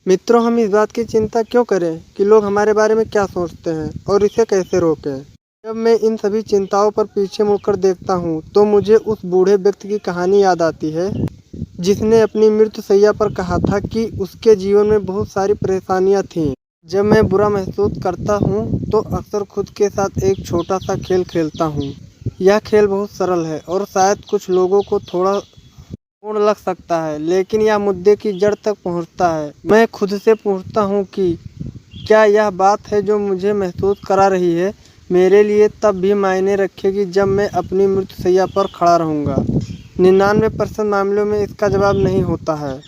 मित्रों, हम इस बात की चिंता क्यों करें कि लोग हमारे बारे में क्या सोचते हैं और इसे कैसे रोकें। जब मैं इन सभी चिंताओं पर पीछे मुड़कर देखता हूँ तो मुझे उस बूढ़े व्यक्ति की कहानी याद आती है जिसने अपनी मृत्युशैया पर कहा था कि उसके जीवन में बहुत सारी परेशानियाँ थीं। जब मैं बुरा महसूस करता हूँ तो अक्सर खुद के साथ एक छोटा सा खेल खेलता हूँ। यह खेल बहुत सरल है और शायद कुछ लोगों को थोड़ा पूर्ण लग सकता है, लेकिन यह मुद्दे की जड़ तक पहुंचता है। मैं खुद से पूछता हूं कि क्या यह बात है जो मुझे महसूस करा रही है मेरे लिए तब भी मायने रखेगी जब मैं अपनी मृत्युशैया पर खड़ा रहूंगा। 99% मामलों में इसका जवाब नहीं होता है।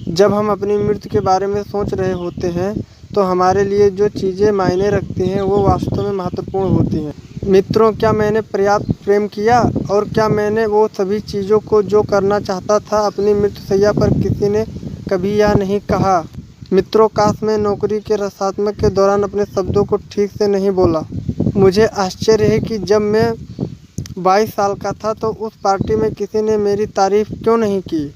जब हम अपनी मृत्यु के बारे में सोच रहे होते हैं तो हमारे लिए जो चीज़ें मायने रखती हैं वो वास्तव में महत्वपूर्ण होती हैं। मित्रों, क्या मैंने पर्याप्त प्रेम किया और क्या मैंने वो सभी चीज़ों को जो करना चाहता था अपनी मृत्युशैया पर? किसी ने कभी यह नहीं कहा। मित्रों, काश मैं नौकरी के रसात्मक के दौरान अपने शब्दों को ठीक से नहीं बोला। मुझे आश्चर्य है कि जब मैं 22 साल का था तो उस पार्टी में किसी ने मेरी तारीफ क्यों नहीं की।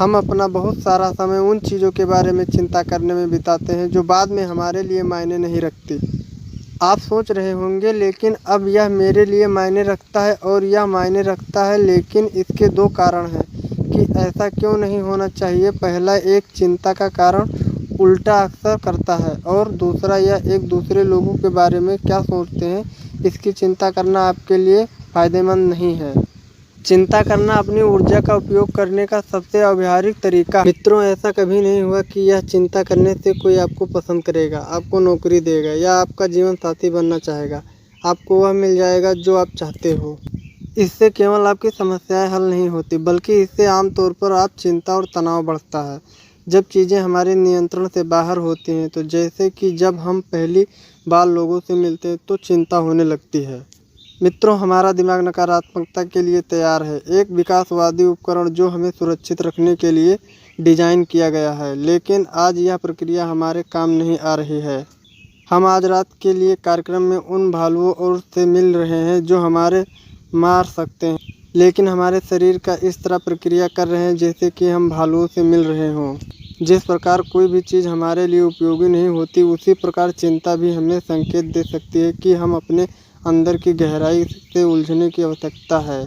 हम अपना बहुत सारा समय उन चीज़ों के बारे में चिंता करने में बिताते हैं जो बाद में हमारे लिए मायने नहीं रखती। आप सोच रहे होंगे, लेकिन अब यह मेरे लिए मायने रखता है और यह मायने रखता है, लेकिन इसके दो कारण हैं कि ऐसा क्यों नहीं होना चाहिए। पहला, एक चिंता का कारण उल्टा अक्सर करता है और दूसरा, यह एक दूसरे लोगों के बारे में क्या सोचते हैं इसकी चिंता करना आपके लिए फ़ायदेमंद नहीं है। चिंता करना अपनी ऊर्जा का उपयोग करने का सबसे अव्यावहारिक तरीका। मित्रों, ऐसा कभी नहीं हुआ कि यह चिंता करने से कोई आपको पसंद करेगा, आपको नौकरी देगा या आपका जीवन साथी बनना चाहेगा। आपको वह मिल जाएगा जो आप चाहते हो। इससे केवल आपकी समस्याएं हल नहीं होती, बल्कि इससे आमतौर पर आप चिंता और तनाव बढ़ता है। जब चीज़ें हमारे नियंत्रण से बाहर होती हैं, तो जैसे कि जब हम पहली बार लोगों से मिलते हैं तो चिंता होने लगती है। मित्रों, हमारा दिमाग नकारात्मकता के लिए तैयार है, एक विकासवादी उपकरण जो हमें सुरक्षित रखने के लिए डिज़ाइन किया गया है। लेकिन आज यह प्रक्रिया हमारे काम नहीं आ रही है। हम आज रात के लिए कार्यक्रम में उन भालुओं और से मिल रहे हैं जो हमारे मार सकते हैं, लेकिन हमारे शरीर का इस तरह प्रक्रिया कर रहे हैं जैसे कि हम भालुओं से मिल रहे हों। जिस प्रकार कोई भी चीज़ हमारे लिए उपयोगी नहीं होती, उसी प्रकार चिंता भी हमें संकेत दे सकती है कि हम अपने अंदर की गहराई से उलझने की आवश्यकता है।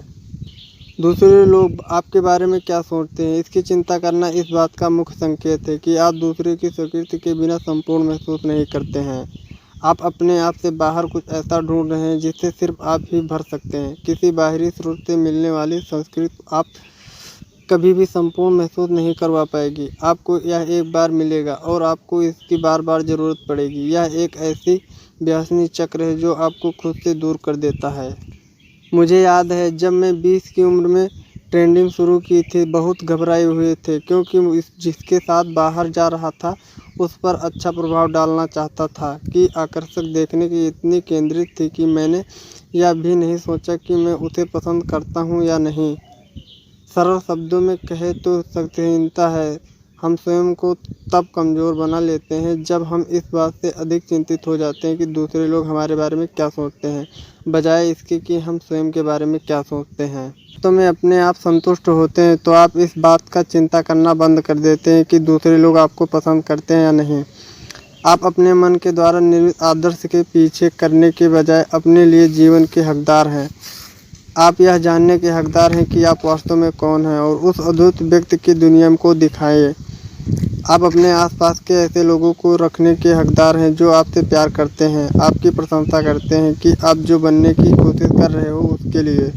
दूसरे लोग आपके बारे में क्या सोचते हैं, इसकी चिंता करना इस बात का मुख्य संकेत है कि आप दूसरे की स्वीकृति के बिना संपूर्ण महसूस नहीं करते हैं। आप अपने आप से बाहर कुछ ऐसा ढूंढ रहे हैं जिसे सिर्फ आप ही भर सकते हैं। किसी बाहरी स्रोत से मिलने वाली संस्कृति आप कभी भी संपूर्ण महसूस नहीं करवा पाएगी। आपको यह एक बार मिलेगा और आपको इसकी बार बार ज़रूरत पड़ेगी। यह एक ऐसी व्यासनी चक्र है जो आपको खुद से दूर कर देता है। मुझे याद है जब मैं 20 की उम्र में ट्रेंडिंग शुरू की थी, बहुत घबराए हुए थे क्योंकि जिसके साथ बाहर जा रहा था उस पर अच्छा प्रभाव डालना चाहता था कि आकर्षक देखने की इतनी केंद्रित थी कि मैंने यह भी नहीं सोचा कि मैं उसे पसंद करता हूँ या नहीं। सरल शब्दों में कहे तो शक्तिहीनता है। हम स्वयं को तब कमज़ोर बना लेते हैं जब हम इस बात से अधिक चिंतित हो जाते हैं कि दूसरे लोग हमारे बारे में क्या सोचते हैं, बजाय इसके कि हम स्वयं के बारे में क्या सोचते हैं। तो में अपने आप संतुष्ट होते हैं तो आप इस बात का चिंता करना बंद कर देते हैं कि दूसरे लोग आपको पसंद करते हैं या नहीं। आप अपने मन के द्वारा निर्मित आदर्श के पीछे करने के बजाय अपने लिए जीवन के हकदार हैं। आप यह जानने के हकदार हैं कि आप वास्तव में कौन हैं और उस अद्भुत व्यक्ति की दुनिया को दिखाएं। आप अपने आसपास के ऐसे लोगों को रखने के हकदार हैं जो आपसे प्यार करते हैं, आपकी प्रशंसा करते हैं कि आप जो बनने की कोशिश कर रहे हो उसके लिए।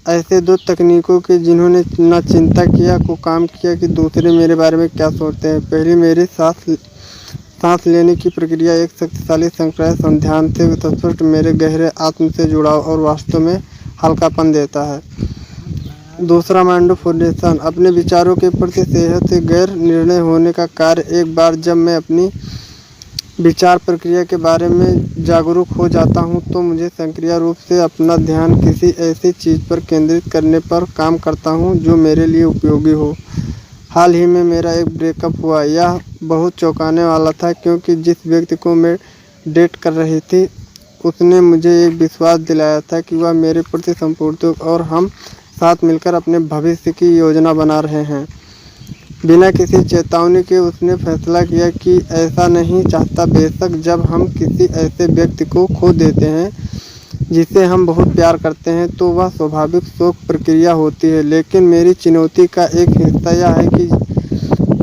ऐसे दो तकनीकों के जिन्होंने न चिंता किया को काम किया कि दूसरे मेरे बारे में क्या सोचते हैं। पहली, मेरी सांस लेने की प्रक्रिया एक शक्तिशाली संक्रामक संध्यान से तत्सृष्ट मेरे गहरे आत्म से जुड़ाव और वास्तव में हल्कापन देता है। दूसरा, माइंडफुलनेस अपने विचारों के प्रति सेहत से गैर निर्णय होने का कार्य। एक बार जब मैं अपनी विचार प्रक्रिया के बारे में जागरूक हो जाता हूँ तो मुझे सक्रिय रूप से अपना ध्यान किसी ऐसी चीज़ पर केंद्रित करने पर काम करता हूँ जो मेरे लिए उपयोगी हो। हाल ही में मेरा एक ब्रेकअप हुआ। यह बहुत चौंकाने वाला था क्योंकि जिस व्यक्ति को मैं डेट कर रही थी उसने मुझे एक विश्वास दिलाया था कि वह मेरे प्रति संपूर्ण और हम साथ मिलकर अपने भविष्य की योजना बना रहे हैं। बिना किसी चेतावनी के उसने फैसला किया कि ऐसा नहीं चाहता। बेशक जब हम किसी ऐसे व्यक्ति को खो देते हैं जिसे हम बहुत प्यार करते हैं तो वह स्वाभाविक शोक प्रक्रिया होती है, लेकिन मेरी चुनौती का एक हिस्सा यह है कि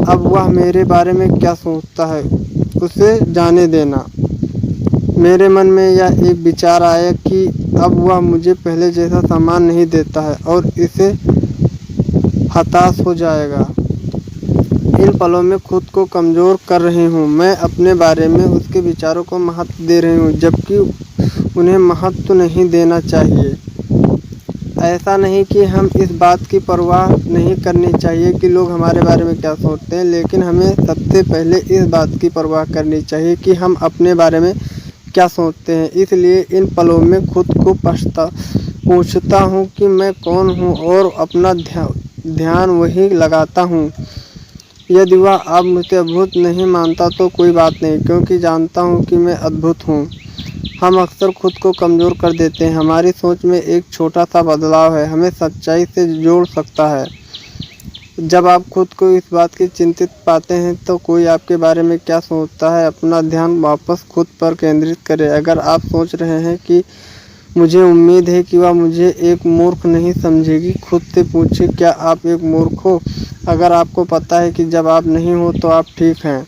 अब वह मेरे बारे में क्या सोचता है उसे जाने देना। मेरे मन में यह एक विचार आया कि अब वह मुझे पहले जैसा सम्मान नहीं देता है और इसे हताश हो जाएगा। इन पलों में खुद को कमज़ोर कर रही हूँ। मैं अपने बारे में उसके विचारों को महत्व दे रही हूँ जबकि उन्हें महत्व नहीं देना चाहिए। ऐसा नहीं कि हम इस बात की परवाह नहीं करनी चाहिए कि लोग हमारे बारे में क्या सोचते हैं, लेकिन हमें सबसे पहले इस बात की परवाह करनी चाहिए कि हम अपने बारे में क्या सोचते हैं। इसलिए इन पलों में खुद को पूछता हूँ कि मैं कौन हूँ और अपना ध्यान वही लगाता हूँ। यदि वह अब मुझे अद्भुत नहीं मानता तो कोई बात नहीं, क्योंकि जानता हूँ कि मैं अद्भुत हूँ। हम अक्सर खुद को कमज़ोर कर देते हैं। हमारी सोच में एक छोटा सा बदलाव है हमें सच्चाई से जोड़ सकता है। जब आप खुद को इस बात की चिंतित पाते हैं तो कोई आपके बारे में क्या सोचता है, अपना ध्यान वापस खुद पर केंद्रित करें। अगर आप सोच रहे हैं कि मुझे उम्मीद है कि वह मुझे एक मूर्ख नहीं समझेगी, खुद से पूछें क्या आप एक मूर्ख हो? अगर आपको पता है कि जब आप नहीं हो तो आप ठीक हैं,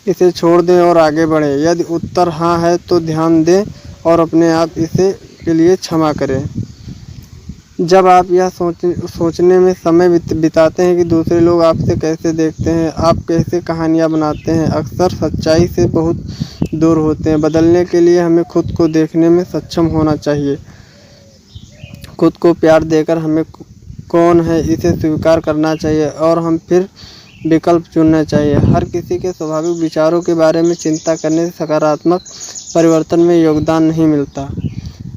इसे छोड़ दें और आगे बढ़ें। यदि उत्तर हाँ है तो ध्यान दें और अपने आप इसे के लिए क्षमा करें। जब आप यह सोचने में समय बिताते हैं कि दूसरे लोग आपसे कैसे देखते हैं, आप कैसे कहानियाँ बनाते हैं, अक्सर सच्चाई से बहुत दूर होते हैं। बदलने के लिए हमें खुद को देखने में सक्षम होना चाहिए। खुद को प्यार देकर हमें कौन है इसे स्वीकार करना चाहिए और हम फिर विकल्प चुनना चाहिए। हर किसी के स्वाभाविक विचारों के बारे में चिंता करने से सकारात्मक परिवर्तन में योगदान नहीं मिलता।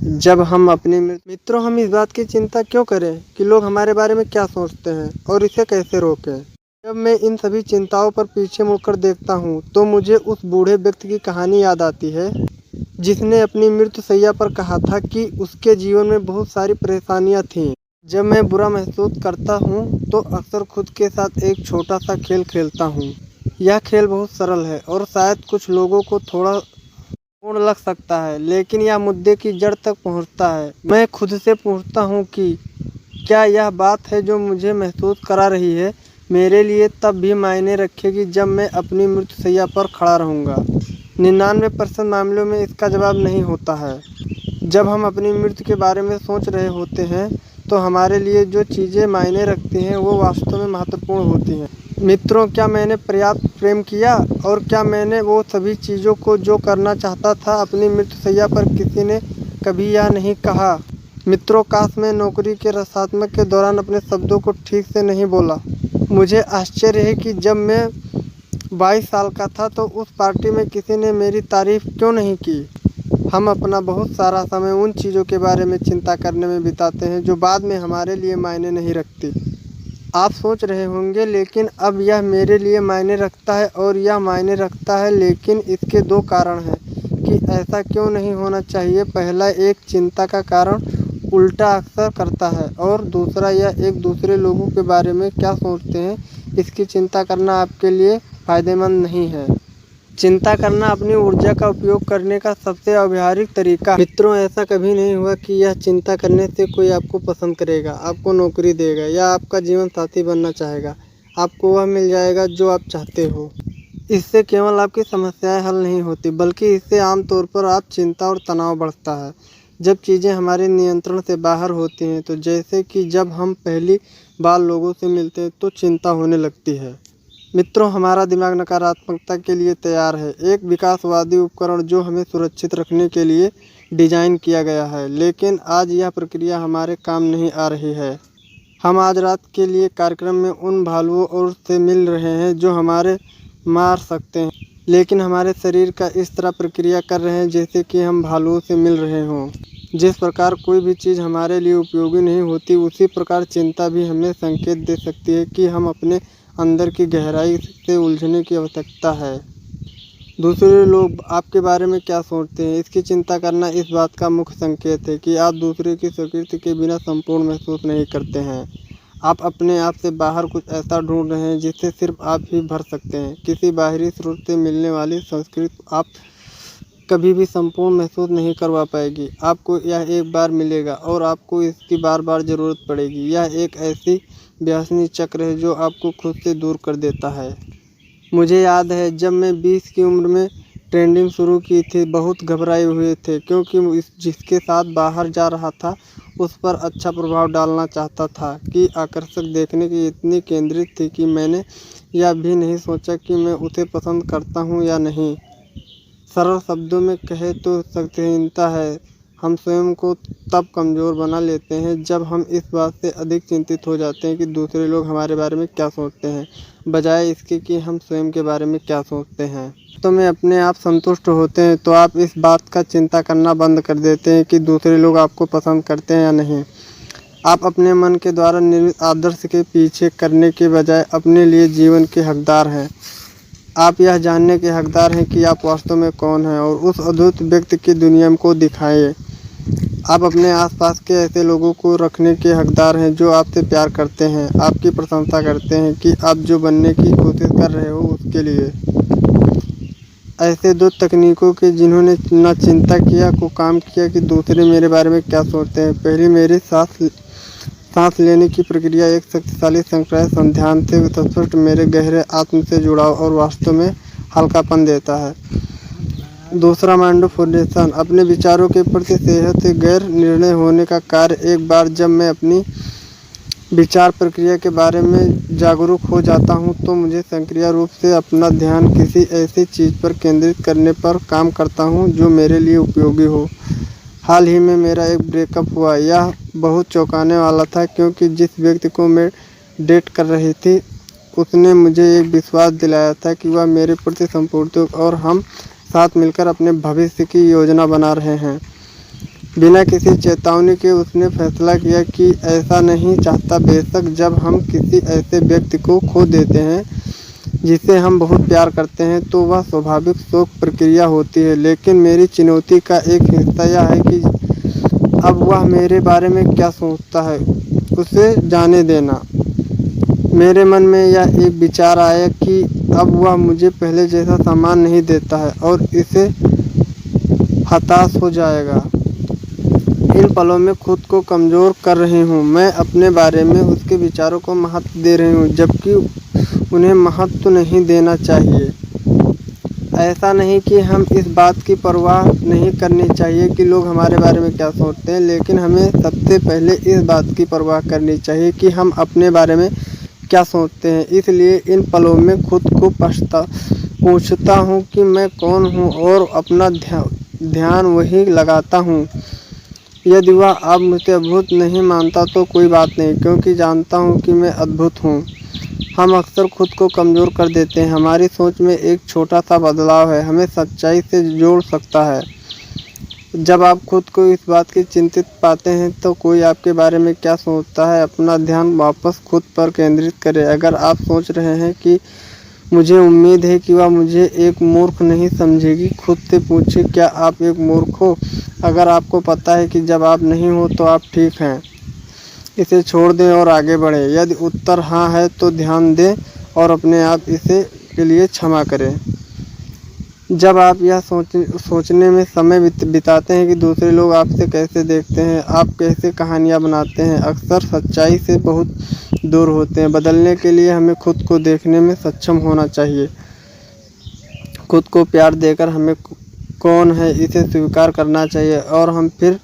जब हम अपने मित्रों, हम इस बात की चिंता क्यों करें कि लोग हमारे बारे में क्या सोचते हैं और इसे कैसे रोकें। जब मैं इन सभी चिंताओं पर पीछे मुड़कर देखता हूँ तो मुझे उस बूढ़े व्यक्ति की कहानी याद आती है जिसने अपनी मृत्युशैया पर कहा था कि उसके जीवन में बहुत सारी परेशानियाँ थीं। जब मैं बुरा महसूस करता हूँ तो अक्सर खुद के साथ एक छोटा सा खेल खेलता हूँ। यह खेल बहुत सरल है और शायद कुछ लोगों को थोड़ा पूर्ण लग सकता है, लेकिन यह मुद्दे की जड़ तक पहुँचता है। मैं खुद से पूछता हूँ कि क्या यह बात है जो मुझे महसूस करा रही है मेरे लिए तब भी मायने रखेगी जब मैं अपनी मृत्युशैया पर खड़ा रहूँगा। 99% मामलों में इसका जवाब नहीं होता है। जब हम अपनी मृत्यु के बारे में सोच रहे होते हैं तो हमारे लिए जो चीज़ें मायने रखती हैं वो वास्तव में महत्वपूर्ण होती हैं। मित्रों, क्या मैंने पर्याप्त प्रेम किया और क्या मैंने वो सभी चीज़ों को जो करना चाहता था अपनी मृत्युशैया पर? किसी ने कभी यह नहीं कहा। मित्रों, काश मैं नौकरी के रसात्मक के दौरान अपने शब्दों को ठीक से नहीं बोला। मुझे आश्चर्य है कि जब मैं 22 साल का था तो उस पार्टी में किसी ने मेरी तारीफ क्यों नहीं की। हम अपना बहुत सारा समय उन चीज़ों के बारे में चिंता करने में बिताते हैं जो बाद में हमारे लिए मायने नहीं रखती। आप सोच रहे होंगे, लेकिन अब यह मेरे लिए मायने रखता है और यह मायने रखता है, लेकिन इसके दो कारण हैं कि ऐसा क्यों नहीं होना चाहिए। पहला, एक चिंता का कारण उल्टा अक्सर करता है और दूसरा, यह एक दूसरे लोगों के बारे में क्या सोचते हैं इसकी चिंता करना आपके लिए फ़ायदेमंद नहीं है। चिंता करना अपनी ऊर्जा का उपयोग करने का सबसे अव्यावहारिक तरीका। मित्रों, ऐसा कभी नहीं हुआ कि यह चिंता करने से कोई आपको पसंद करेगा, आपको नौकरी देगा या आपका जीवन साथी बनना चाहेगा। आपको वह मिल जाएगा जो आप चाहते हो। इससे केवल आपकी समस्याएं हल नहीं होती, बल्कि इससे आमतौर पर आप चिंता और तनाव बढ़ता है। जब चीज़ें हमारे नियंत्रण से बाहर होती हैं, तो जैसे कि जब हम पहली बार लोगों से मिलते हैं तो चिंता होने लगती है। मित्रों, हमारा दिमाग नकारात्मकता के लिए तैयार है, एक विकासवादी उपकरण जो हमें सुरक्षित रखने के लिए डिज़ाइन किया गया है। लेकिन आज यह प्रक्रिया हमारे काम नहीं आ रही है। हम आज रात के लिए कार्यक्रम में उन भालुओं और से मिल रहे हैं जो हमारे मार सकते हैं, लेकिन हमारे शरीर का इस तरह प्रक्रिया कर रहे हैं जैसे कि हम भालुओं से मिल रहे हों। जिस प्रकार कोई भी चीज़ हमारे लिए उपयोगी नहीं होती, उसी प्रकार चिंता भी हमें संकेत दे सकती है कि हम अपने अंदर की गहराई से उलझने की आवश्यकता है। दूसरे लोग आपके बारे में क्या सोचते हैं, इसकी चिंता करना इस बात का मुख्य संकेत है कि आप दूसरे की स्वीकृति के बिना संपूर्ण महसूस नहीं करते हैं। आप अपने आप से बाहर कुछ ऐसा ढूंढ रहे हैं जिसे सिर्फ आप ही भर सकते हैं। किसी बाहरी स्रोत से मिलने वाली संस्कृति आप कभी भी संपूर्ण महसूस नहीं करवा पाएगी। आपको यह एक बार मिलेगा और आपको इसकी बार बार ज़रूरत पड़ेगी। यह एक ऐसी व्यासनी चक्र है जो आपको खुद से दूर कर देता है। मुझे याद है जब मैं 20 की उम्र में ट्रेंडिंग शुरू की थी, बहुत घबराए हुए थे क्योंकि जिसके साथ बाहर जा रहा था उस पर अच्छा प्रभाव डालना चाहता था कि आकर्षक देखने की इतनी केंद्रित थी कि मैंने यह भी नहीं सोचा कि मैं उसे पसंद करता हूँ या नहीं। सरल शब्दों में कहे तो शक्तिहीनता है। हम स्वयं को तब कमज़ोर बना लेते हैं जब हम इस बात से अधिक चिंतित हो जाते हैं कि दूसरे लोग हमारे बारे में क्या सोचते हैं, बजाय इसके कि हम स्वयं के बारे में क्या सोचते हैं। तो में अपने आप संतुष्ट होते हैं तो आप इस बात का चिंता करना बंद कर देते हैं कि दूसरे लोग आपको पसंद करते हैं या नहीं। आप अपने मन के द्वारा निर्मित आदर्श के पीछे करने के बजाय अपने लिए जीवन के हकदार हैं। आप यह जानने के हकदार हैं कि आप वास्तव में कौन हैं और उस अद्भुत व्यक्ति की दुनिया को दिखाएं। आप अपने आसपास के ऐसे लोगों को रखने के हकदार हैं जो आपसे प्यार करते हैं, आपकी प्रशंसा करते हैं कि आप जो बनने की कोशिश कर रहे हो उसके लिए। ऐसे दो तकनीकों के जिन्होंने न चिंता किया को काम किया कि दूसरे मेरे बारे में क्या सोचते हैं। पहली मेरी सांस लेने की प्रक्रिया एक शक्तिशाली संक्राय संध्यान से स्पष्ट मेरे गहरे आत्म से जुड़ाव और वास्तव में हल्कापन देता है। दूसरा माइंडफुलनेस, अपने विचारों के प्रति सेहत से गैर निर्णय होने का कार्य। एक बार जब मैं अपनी विचार प्रक्रिया के बारे में जागरूक हो जाता हूँ तो मुझे सक्रिय रूप से अपना ध्यान किसी ऐसी चीज़ पर केंद्रित करने पर काम करता हूँ जो मेरे लिए उपयोगी हो। हाल ही में मेरा एक ब्रेकअप हुआ। यह बहुत चौंकाने वाला था क्योंकि जिस व्यक्ति को मैं डेट कर रही थी उसने मुझे एक विश्वास दिलाया था कि वह मेरे प्रति संपूर्ण थे और हम साथ मिलकर अपने भविष्य की योजना बना रहे हैं। बिना किसी चेतावनी के उसने फैसला किया कि ऐसा नहीं चाहता। बेशक जब हम किसी ऐसे व्यक्ति को खो देते हैं जिसे हम बहुत प्यार करते हैं तो वह स्वाभाविक शोक प्रक्रिया होती है, लेकिन मेरी चुनौती का एक हिस्सा यह है कि अब वह मेरे बारे में क्या सोचता है उसे जाने देना। मेरे मन में यह एक विचार आया कि अब वह मुझे पहले जैसा सम्मान नहीं देता है और इसे हताश हो जाएगा। इन पलों में खुद को कमज़ोर कर रही हूँ। मैं अपने बारे में उसके विचारों को महत्व दे रही हूँ जबकि उन्हें महत्व नहीं देना चाहिए। ऐसा नहीं कि हम इस बात की परवाह नहीं करनी चाहिए कि लोग हमारे बारे में क्या सोचते हैं, लेकिन हमें सबसे पहले इस बात की परवाह करनी चाहिए कि हम अपने बारे में क्या सोचते हैं। इसलिए इन पलों में खुद को पूछता हूँ कि मैं कौन हूँ और अपना ध्यान वही लगाता हूँ। यदि वह अब मुझे अद्भुत नहीं मानता तो कोई बात नहीं, क्योंकि जानता हूँ कि मैं अद्भुत हूँ। हम अक्सर खुद को कमज़ोर कर देते हैं। हमारी सोच में एक छोटा सा बदलाव है हमें सच्चाई से जोड़ सकता है। जब आप खुद को इस बात की चिंतित पाते हैं तो कोई आपके बारे में क्या सोचता है, अपना ध्यान वापस खुद पर केंद्रित करें। अगर आप सोच रहे हैं कि मुझे उम्मीद है कि वह मुझे एक मूर्ख नहीं समझेगी, खुद से पूछें क्या आप एक मूर्ख हो। अगर आपको पता है कि जब आप नहीं हो तो आप ठीक हैं, इसे छोड़ दें और आगे बढ़ें। यदि उत्तर हाँ है तो ध्यान दें और अपने आप इसे के लिए क्षमा करें। जब आप यह सोचने में समय बिताते हैं कि दूसरे लोग आपसे कैसे देखते हैं, आप कैसे कहानियाँ बनाते हैं, अक्सर सच्चाई से बहुत दूर होते हैं। बदलने के लिए हमें खुद को देखने में सक्षम होना चाहिए। खुद को प्यार देकर हमें कौन है इसे स्वीकार करना चाहिए और हम फिर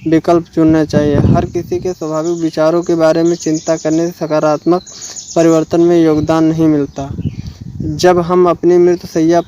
विकल्प चुनना चाहिए। हर किसी के स्वाभाविक विचारों के बारे में चिंता करने से सकारात्मक परिवर्तन में योगदान नहीं मिलता। जब हम अपनी मृत शैया